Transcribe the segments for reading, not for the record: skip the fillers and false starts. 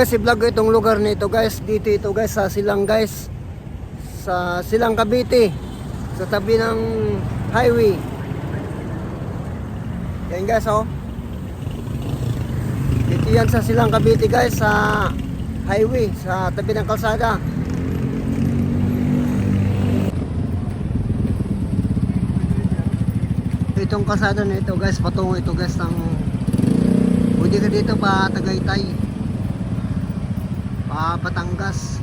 guys, i-vlog ko itong lugar nito guys. Dito ito guys sa Silang guys. Sa Silang Cavite. Sa tabi ng highway. Yan guys oh. Dito yan sa Silang Cavite guys, sa highway, sa tabi ng kalsada. Itong kalsada na ito guys, patungo ito guys ng pwede ka dito pa Tagaytay, pa Batangas.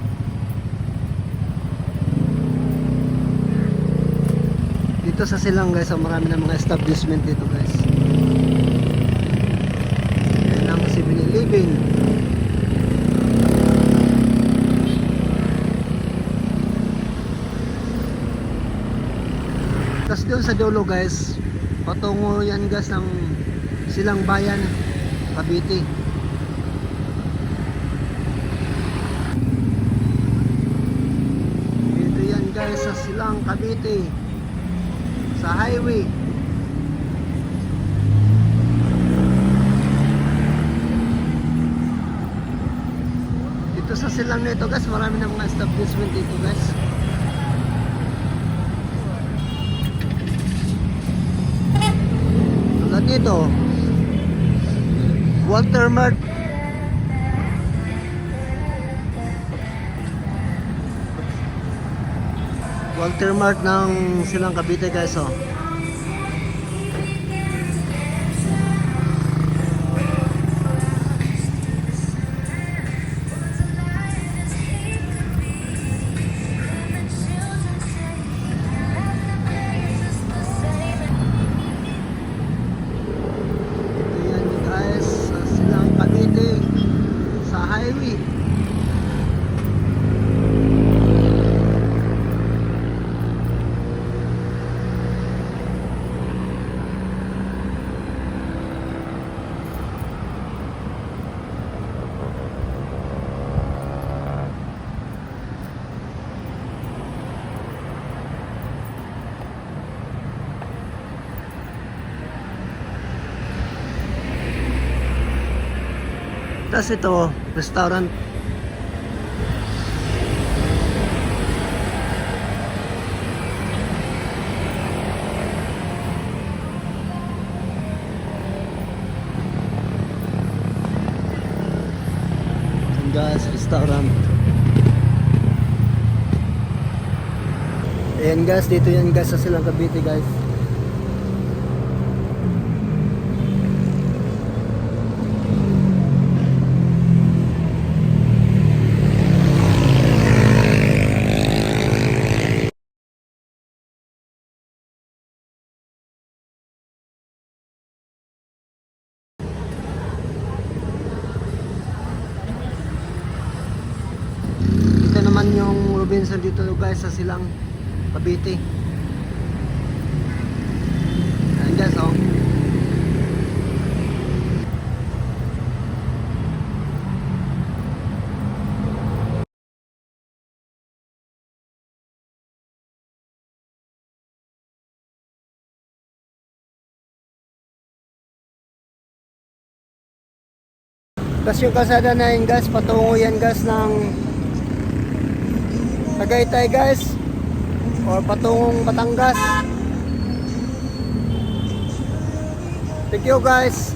Dito sa Silang guys, marami na mga establishment dito guys. Yan ang 7-Eleven. Tapos doon sa dulo guys, patungo yan guys ng Silang Bayan, Cavite. Dito yan guys sa Silang Cavite, sa highway. Dito sa Silang nito guys, marami na mga establishment dito guys. Tulad nito, Walter Mart. Walter Mart ng Silang Cavite guys oh. Ito yan guys sa Silang Cavite, sa highway. Tapos ito, restaurant. Yan guys, restaurant. Ayan guys, dito yan guys sa Silang Cavite guys. Ito naman yung Robinson dito guys sa Silang Cavite. Ayan guys oh. Tapos yung kalsada na yun guys, patungo yan guys ng Tagaytay guys, or patungong Batangas. Thank you guys.